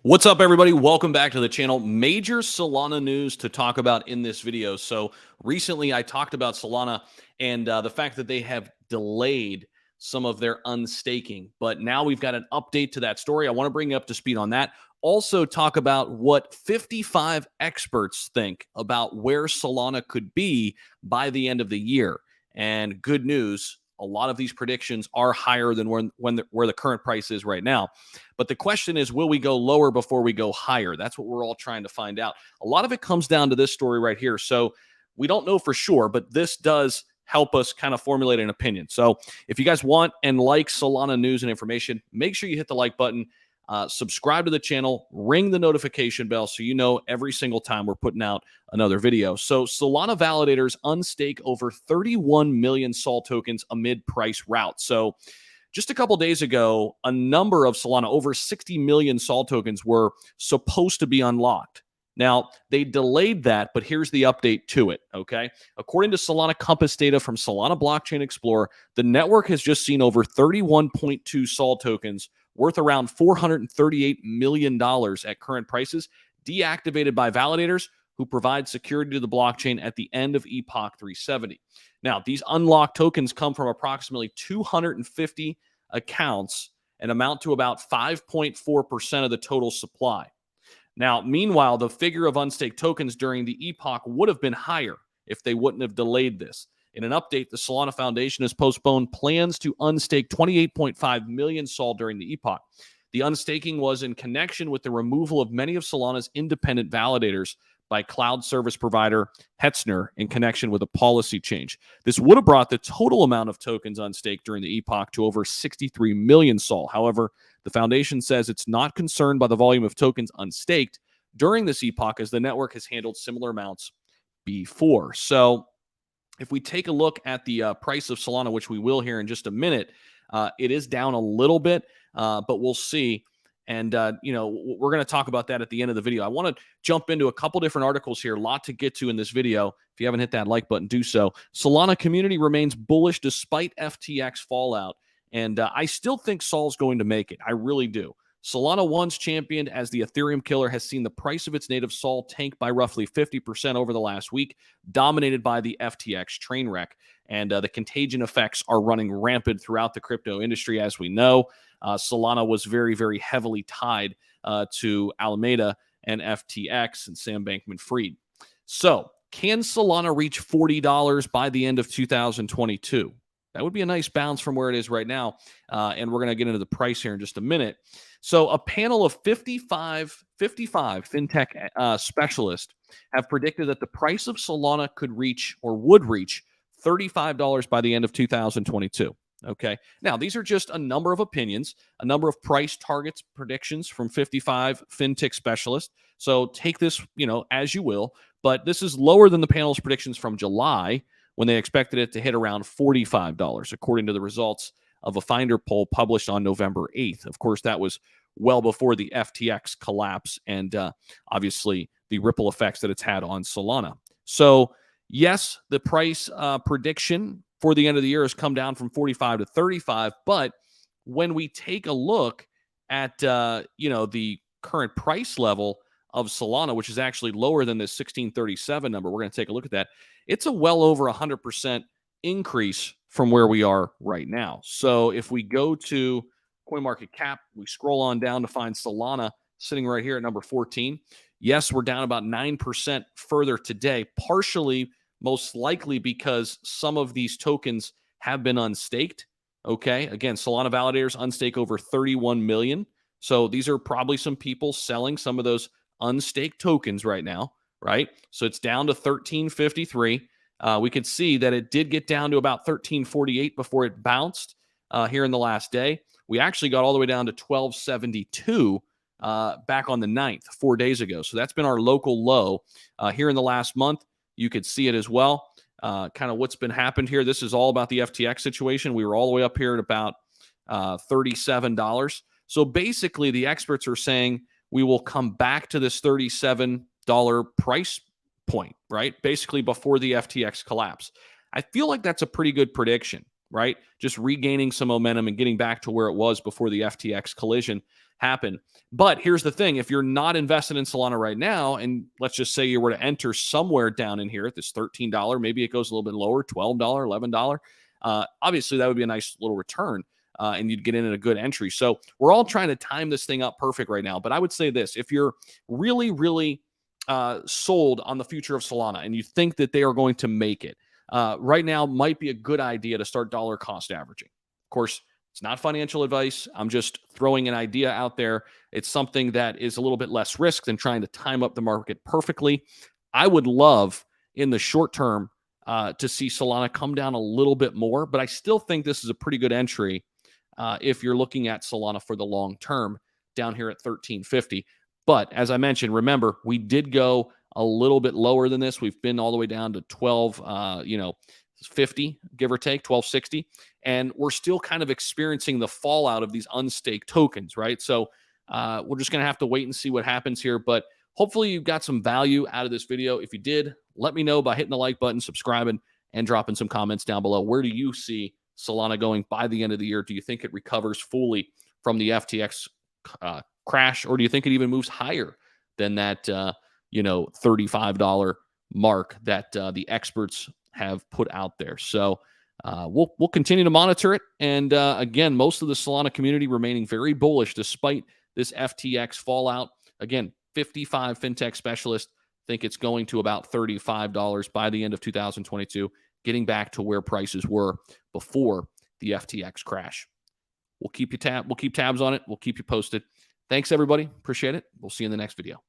What's up, everybody? Welcome back to the channel. Major Solana news to talk about in this video. So recently I talked about Solana and the fact that they have delayed some of their unstaking. But now we've got an update to that story. I want to bring you up to speed on that. Also talk about what 55 experts think about where Solana could be by the end of the year. And good news, a lot of these predictions are higher than where the current price is right now. But the question is, will we go lower before we go higher? That's what we're all trying to find out. A lot of it comes down to this story right here. So we don't know for sure, but this does help us kind of formulate an opinion. So if you guys want and like Solana news and information, make sure you hit the like button, subscribe to the channel, ring the notification bell so you know every single time we're putting out another video. So Solana validators unstake over 31 million Sol tokens amid price rout. So just a couple days ago, a number of Solana, over 60 million Sol tokens, were supposed to be unlocked. Now, they delayed that, but here's the update to it, okay? According to Solana Compass data from Solana Blockchain Explorer, the network has just seen over 31.2 Sol tokens worth around $438 million at current prices, deactivated by validators who provide security to the blockchain at the end of Epoch 370. Now, these unlocked tokens come from approximately 250 accounts and amount to about 5.4% of the total supply. Now, meanwhile, the figure of unstaked tokens during the epoch would have been higher if they wouldn't have delayed this. In an update, the Solana Foundation has postponed plans to unstake 28.5 million Sol during the epoch. The unstaking was in connection with the removal of many of Solana's independent validators by cloud service provider Hetzner in connection with a policy change. This would have brought the total amount of tokens unstaked during the epoch to over 63 million Sol. However, the foundation says it's not concerned by the volume of tokens unstaked during this epoch, as the network has handled similar amounts before. So if we take a look at the price of Solana, which we will here in just a minute, it is down a little bit, but we'll see. And, we're going to talk about that at the end of the video. I want to jump into a couple different articles here, a lot to get to in this video. If you haven't hit that like button, do so. Solana community remains bullish despite FTX fallout. And I still think Sol's going to make it. I really do. Solana, once championed as the Ethereum killer, has seen the price of its native Sol tank by roughly 50% over the last week, dominated by the FTX train wreck. And the contagion effects are running rampant throughout the crypto industry, as we know. Solana was very, very heavily tied to Alameda and FTX and Sam Bankman-Fried. So can Solana reach $40 by the end of 2022? That would be a nice bounce from where it is right now. And we're going to get into the price here in just a minute. So a panel of 55 fintech specialists have predicted that the price of Solana could reach or would reach $35 by the end of 2022. Okay. Now, these are just a number of opinions, a number of price targets predictions from 55 fintech specialists. So take this, as you will. But this is lower than the panel's predictions from July, when they expected it to hit around $45, according to the results of a Finder poll published on November 8th. Of course, that was well before the FTX collapse and obviously the ripple effects that it's had on Solana. So, yes, the price prediction for the end of the year has come down from 45 to 35, but when we take a look at the current price level of Solana, which is actually lower than this 1637 number, we're going to take a look at that. It's a well over 100% increase from where we are right now. So if we go to CoinMarketCap, we scroll on down to find Solana sitting right here at number 14. Yes, we're down about 9% further today, partially most likely because some of these tokens have been unstaked. Okay, again, Solana validators unstake over 31 million. So these are probably some people selling some of those unstaked tokens right now, right? So it's down to 1353. We could see that it did get down to about 1348 before it bounced here in the last day. We actually got all the way down to 1272 back on the 9th, 4 days ago. So that's been our local low here in the last month. You could see it as well. Kind of what's been happened here. This is all about the FTX situation. We were all the way up here at about $37. So basically, the experts are saying we will come back to this $37 price point, right? Basically, before the FTX collapse. I feel like that's a pretty good prediction, right? Just regaining some momentum and getting back to where it was before the FTX collision. happen. But here's the thing. If you're not invested in Solana right now, and let's just say you were to enter somewhere down in here at this $13, maybe it goes a little bit lower, $12, $11, obviously that would be a nice little return. And you'd get in at a good entry. So we're all trying to time this thing up perfect right now. But I would say this, if you're really, really sold on the future of Solana and you think that they are going to make it, right now might be a good idea to start dollar cost averaging. Of course, it's not financial advice. I'm just throwing an idea out there. It's something that is a little bit less risk than trying to time up the market perfectly. I would love in the short term to see Solana come down a little bit more, but I still think this is a pretty good entry if you're looking at Solana for the long term down here at 1350. But as I mentioned, remember, we did go a little bit lower than this. We've been all the way down to 1250, give or take, 1260. And we're still kind of experiencing the fallout of these unstaked tokens, right? So we're just going to have to wait and see what happens here. But hopefully you got some value out of this video. If you did, let me know by hitting the like button, subscribing, and dropping some comments down below. Where do you see Solana going by the end of the year? Do you think it recovers fully from the FTX crash, or do you think it even moves higher than that, $35 mark that the experts have put out there? So we'll continue to monitor it. And again, most of the Solana community remaining very bullish despite this FTX fallout. Again, 55 fintech specialists think it's going to about $35 by the end of 2022, getting back to where prices were before the FTX crash. We'll keep tabs on it. We'll keep you posted. Thanks, everybody. Appreciate it. We'll see you in the next video.